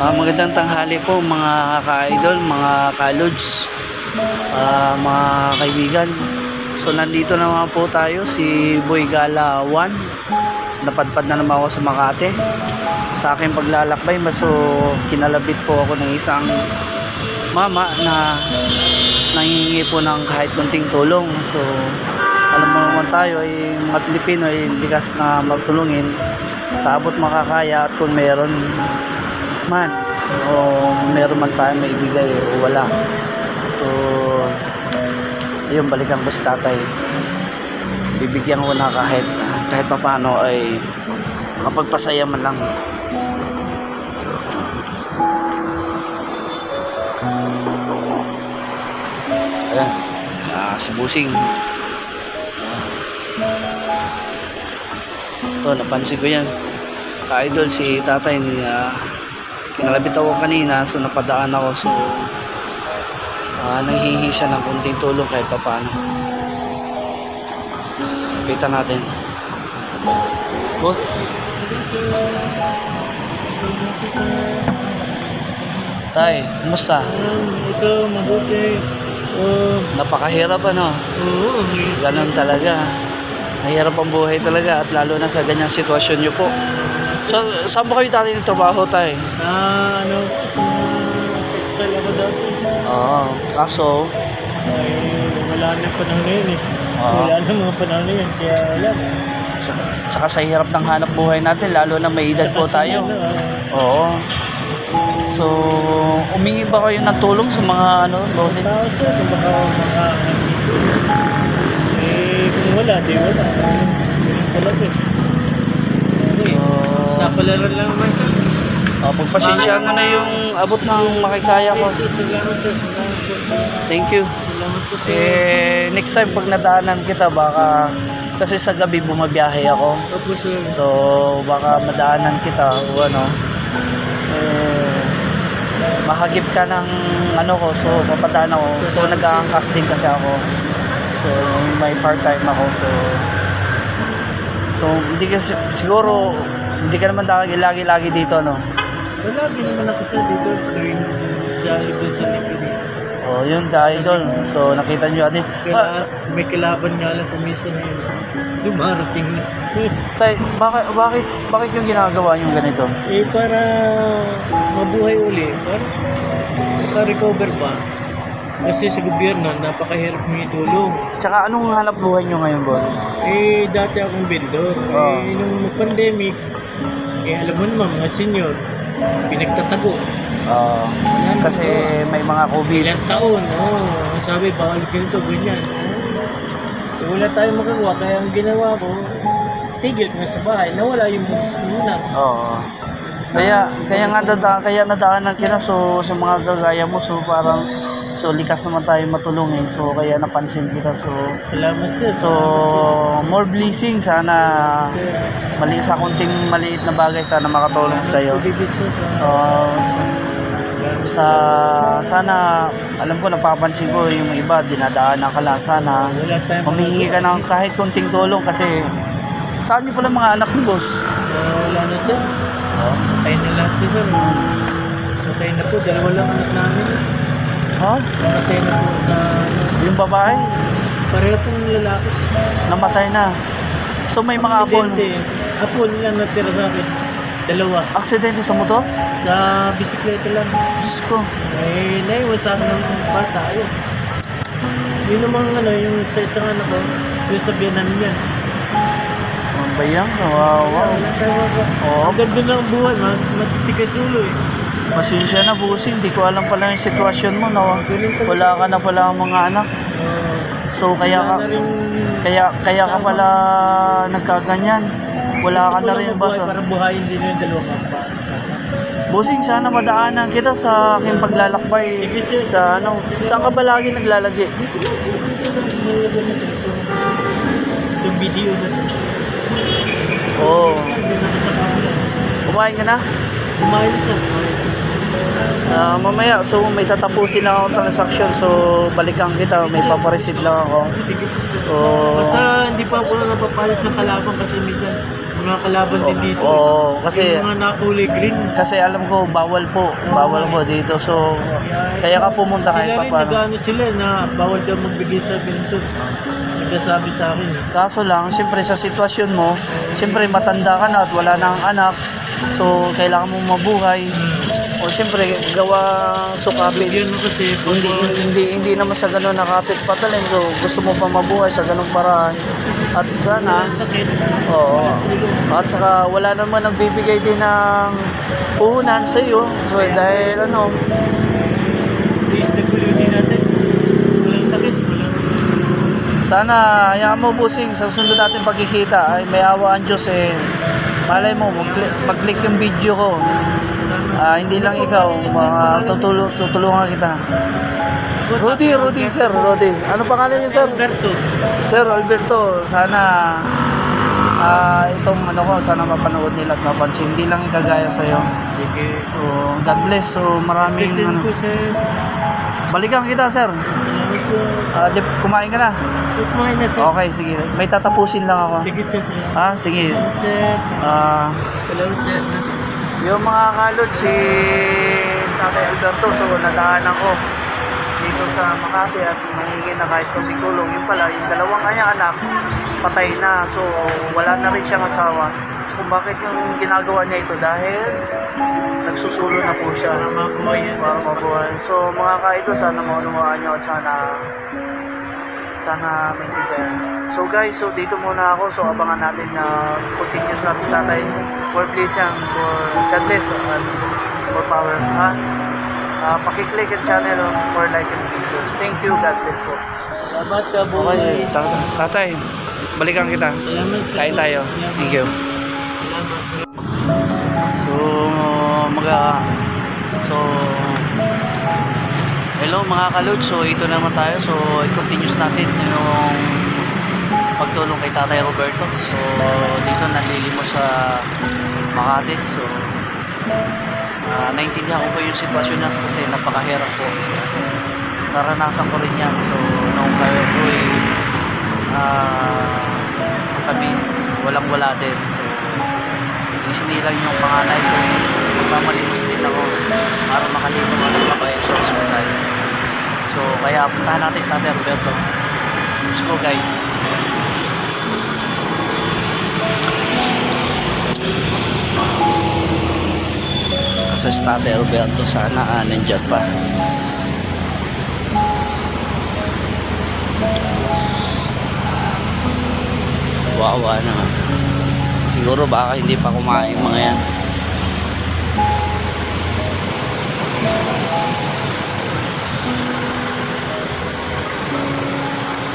Magandang tanghali po mga ka-idol, mga ka-lods, mga kaibigan. So nandito naman po tayo, si Boy Gala 1. So, napadpad na naman ako sa Makati sa aking paglalakbay. So kinalabit po ako ng isang mama na nangihingi po ng kahit kunting tulong. So alam mo naman tayo ay mga Pilipino ay likas na magtulungin sa abot makakaya, at kung meron man o meron man tayo may ibigay o wala. So ayun, balikan ko si tatay, bibigyan ko na kahit paano ay kapagpasaya man lang. Ayan, si Busing ito, napansin ko yan ka-idol, si tatay kinalabit ako kanina, so napadaan ako, so nanghihingi siya ng kunting tulong kahit paano. Kita natin. Good. Tay, kumusta? Ito, mabuti. Napakahirap ano? Oo. Ganun talaga. Mahirap ang buhay talaga, at lalo na sa ganyang sitwasyon nyo po. So, saan ba kayo dati ng trabaho, tay? Sa textile ako dati. Oo, kaso Ay, wala na panahon na yun eh. Wala na mga panahon na yun, kaya wala. tsaka sa hirap ng hanap buhay natin, lalo na may edad po tayo. Oo. So, umingi ba kayo ng tulong sa mga bossing? Kaso, kung baka kung wala, di wala. Ganun talaga eh. Sa palaran lang naman sir. Pagpasensyaan mo na yung abot ng makikaya ko. Salamat sir. Thank you. Salamat po sir. Next time pag nadaanan kita, baka kasi sa gabi bumabiyahe ako. Opo sir. So baka madaanan kita o mahagip ka ng ko, so papadaan ako. So nag-aangkas din kasi ako. So may part-time ako, so hindi kasi siguro hindi ka naman lagi dito, no? Wala, din naman ako sir dito tuwing siya doon sa likod. Oh, yun ka-idol. So nakita nyo ate. Kaya may kilaban nga lang kumisan na yun. Dumarating na. Tay, bakit yung ginagawa yung ganito? Para mabuhay uli. Para recover pa. Kasi sa gobyerno, napakahirap may tulong. Tsaka anong hanap buhay nyo ngayon, boy? Dati akong vendor. Nung pandemic, alam mo naman, mga senior, pinagtatago. Kasi may mga COVID. Ilang taon, sabi, bawal ganito, ganyan. Wala tayong magagawa, kaya ang ginawa ko, tigil ko sa bahay, nawala yung muna. Kaya nadaanan kita, so sa mga gagaya mo, so parang likas naman tayo matulungin, so kaya napansin kita. So salamat sir. So more blessing, sana sa kunting maliit na bagay, sana makatulong sa iyo. Sana alam ko, napapansin ko yung iba dinadaanan ka lang, sana humihingi ka ng kahit kunting tulong. Kasi saan niyo pala mga anak mo, boss? Wala na sir. Patay na lahat po sir. Patay na po, dalawa lang anak namin. Patay na po sa yung babae? Pareho pong lalaki. Namatay na. So may mga apo nilang natira sa akin. Dalawa. Aksidente sa motor? Sa bisikleta lang. Diyos ko. Naiwan sa akin ng bata. Yun namang yung sa isang anak ko, yung sabihan namin yan. Ang bayang, kawawa. Ang ganda ng buhay, matitigas ulo eh. Pasensya na, Busing, hindi ko alam pala yung sitwasyon mo, no? Wala ka na pala mga anak. So kaya ka pala nagkaganyan. Wala ka na rin ba? Para buhayin din yung dalawa ka. Busing, sana madaanan kita sa aking paglalakbay. Saan ka ba lagi naglalagi? Yung video na. Kumain ka na? Kumain siya. Mamaya, so may tatapusin lang akong transaction, so balikan kita, may papareceive lang ako. Basta hindi pa ako napapalis ng kalaban kasi minsan mga kalaban din dito. Oo, kasi Yung mga nakulay green. alam ko bawal po dito. So kaya ka pumunta kahit Sila pa rin paano. nag-ano sila na bawal daw magbigay sa ganito. Nagsasabi sa akin. Kaso lang, siyempre sa sitwasyon mo, siyempre matanda ka na at wala nang anak. So kailangan mo mabuhay. O siyempre gawang sukapit. Yun kasi. Hindi naman sa ganun nakapit patalim. So gusto mo pa mabuhay sa ganung paraan. At sana, Sakit. oo. At saka wala naman nagbibigay din ng puhunan sa iyo. So dahil ano, DSWD natin. Walang sakit. Walang... sana hayaan mo busing sa susunod natin pagkikita ay may awa ang Diyos eh. Malay mo, mag-click yung video ko. Hindi lang ikaw, tutulungan kita. Rudy, sir, Rudy. Ano pangalan niyo, sir? Alberto. Sir Alberto, sana itong ano ko, sana mapanood nila at mapansin. Hindi lang kagaya sa'yo. Sige. So, God bless. So, maraming Question ano. ko sir. Balikan kita, sir. Salamat po. Kumain ka na? Kumain na sir. Okay, sige. May tatapusin lang ako. Sige sir. Sige. Salamat sir. Yung mga kalod, si Tatay Alberto, so nadaanan ko dito sa Makati at mahingi na kahit konting tulong. Yung pala, yung dalawang kanyang anak, patay na. So, wala na rin siyang asawa. So, kung bakit yung ginagawa niya ito? Dahil nagsusulo na po siya. Para mabuhay. So, mga kaito, sana maunawaan nyo at sana maintindihan. So guys, so dito muna ako. So abangan natin na continuous natin sa tatay. For please yan, for God bless and for power. Pakiclick ang channel for like and videos. Thank you, God bless po. Salamat ka po. Okay, tatay, balikan kita. Salamat. Kain tayo. Thank you. So, hello mga kalod, so ito naman tayo. So i-continuous natin yung pagtulong kay Tatay Roberto. So dito nalilimos sa Makati. So naintindihan ko po yung sitwasyon niya kasi napakahirap po. Naranasan ko rin yan. So nung kayo po kami walang wala din. So lang yung panganay ko magmamalimos din ako para makalito ang kabayan sa hospital. So kaya puntahan natin sa Tatay Roberto. Let's go guys. Sa Tatay Roberto, sana nandiyan pa. Wawa naman. Siguro baka hindi pa kumain mga yan.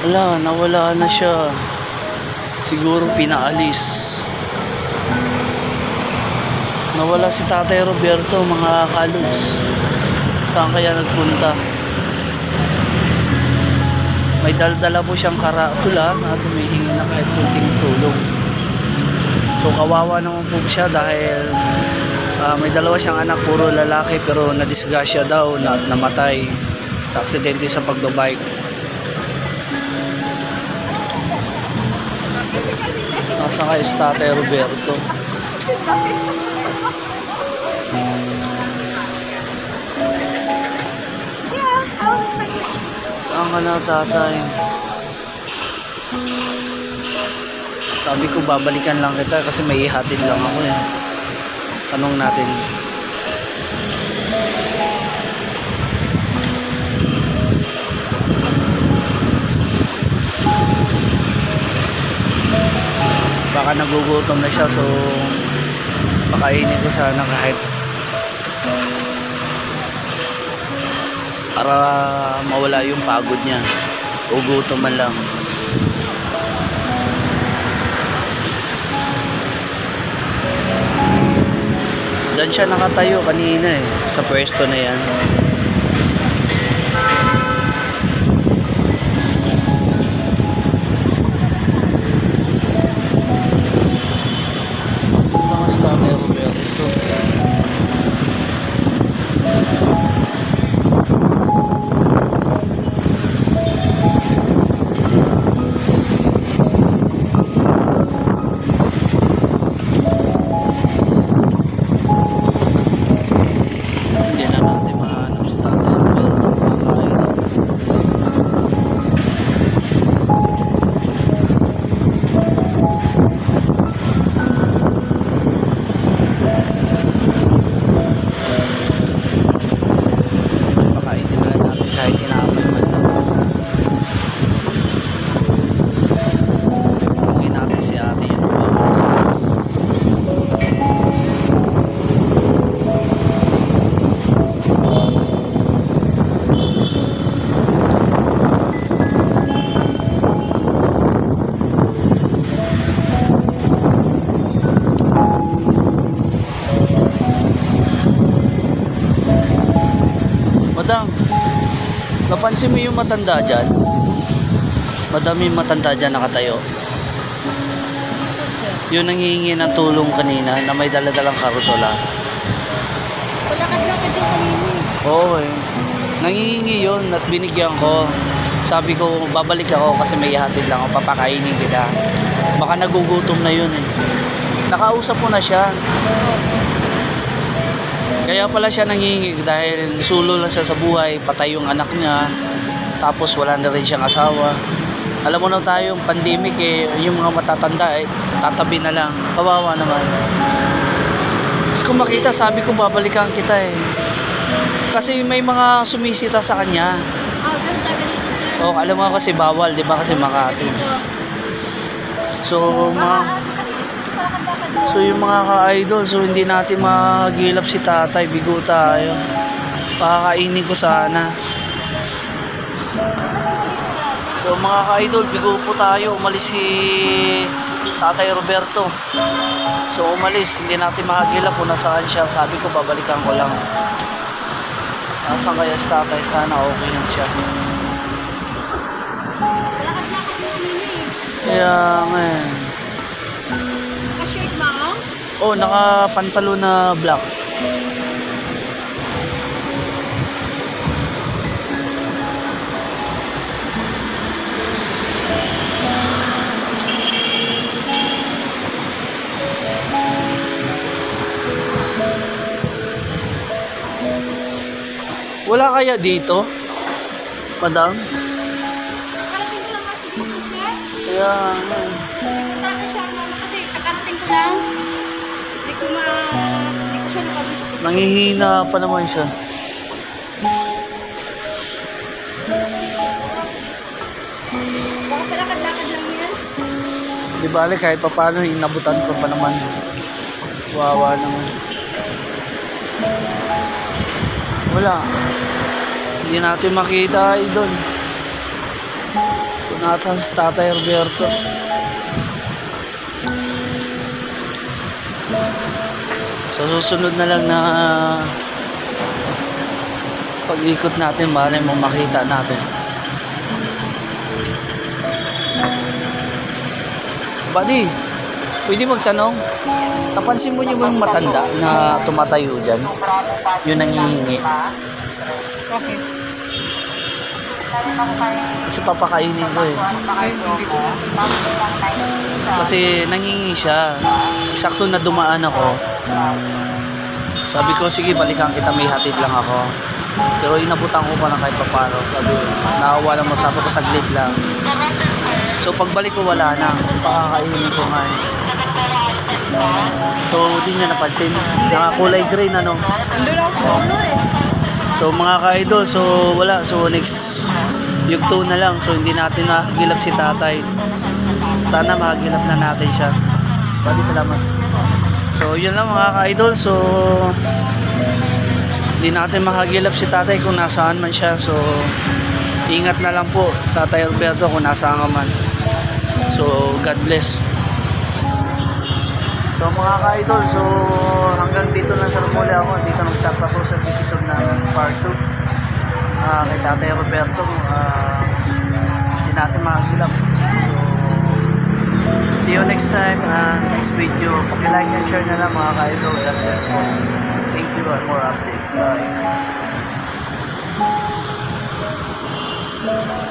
Wala, nawala na siya. Siguro pinaalis. Nawala si Tatay Roberto mga kalos. Saan kaya nagpunta? May daldala po siyang karatula at humihingi na kahit kunting tulong. So kawawa naman po siya dahil may dalawa siyang anak, puro lalaki, pero nadisgrasya daw na namatay sa aksidente sa pagbabike. Nasa kay Tatay Roberto. Saan ka na, tatay? Sabi ko babalikan lang kita kasi may ihatid lang ako eh. Tanong natin. Baka nagugutom na siya, so pakainin ko sana kahit para mawala yung pagod niya. Ugutom man lang. Diyan siya nakatayo kanina eh, sa pwesto na yan. Saan ka Tatay Roberto? Hindi na natin mahanap si Tatay Roberto, mga ka-idol. Pakainin na lang natin kahit tinapay man lang. Huwagin natin si ate yun. Madam, napansin mo yung matanda dyan? Madami yung matanda dyan nakatayo. Yung nanghihingi ng tulong kanina na may daladalang karutola. Lakad-lakad yung kanina. Oo eh. Nanghihingi yun at binigyan ko. Sabi ko, babalik ako kasi may ihatid lang ako, papakainin kita. Baka nagugutom na yun eh. Nakausap ko na siya. Kaya pala siya nangingi dahil sulo lang siya sa buhay, patay yung anak niya, tapos wala na rin siyang asawa. Alam mo na tayong pandemic eh, yung mga matatanda eh, tatabi na lang. Kawawa naman. Kung makita, sabi ko babalikan kita eh. Kasi may mga sumisita sa kanya. O, alam mo kasi bawal, di ba? Kasi Makati. So yung mga ka-idol, so hindi natin magilap si tatay, bigo tayo. Pakakainin ko sana. So mga ka-idol, bigo po tayo. Umalis si Tatay Roberto. So umalis, hindi natin makagilap kung nasaan siya. Sabi ko babalikan ko lang. Nasaan kaya si tatay? Sana okay lang siya. Kaya man. Naka-shirt ba ako? Oh, naka-pantalo na black. Wala kaya dito, madam? Kaya Kasi kakarating ko lang. Hindi ko siya nakabit. nangihina pa naman siya. Baka palakad-lakad lang yan. Di bale kahit pa paano inabutan ko pa naman. Wawa naman. Wala. Hindi natin makita doon. Kung natin si Tatay Roberto. Sa susunod na lang na pag-ikot natin, malay mo makita natin. Buddy, pwede magtanong? Napansin mo niyo ba yung matanda na tumatayo dyan? Yung nangihingi. Okay. Kasi papakainin ko eh. Kasi nangingi siya. Eksakto na dumaan ako. Sabi ko, sige balikan kita, may hatid lang ako. Pero inabutan ko pa na kahit papano. Sabi, naawa lang mo, sabi ko saglit lang. So pagbalik ko wala na. Kasi pakakainin ko nga eh. So di nyo napansin. Nakakulay green ano. Andun ako sa ulo eh. So mga ka-idol, so wala. So next yugto na lang. So hindi natin makagilap si tatay. Sana makagilap na natin siya. Maraming salamat. So yun lang mga ka-idol. So hindi natin makagilap si tatay kung nasaan man siya. So ingat na lang po Tatay Roberto kung nasaan ka man. So God bless. So mga ka-idol, so hanggang dito lang sa muli ako. Dito nagtatapos sa episode na part 2 kay Tatay Roberto. Hindi natin makagilap. So see you next time, next video. Paki-like and share na lang mga ka-idol. God bless po. Thank you and more update. Bye.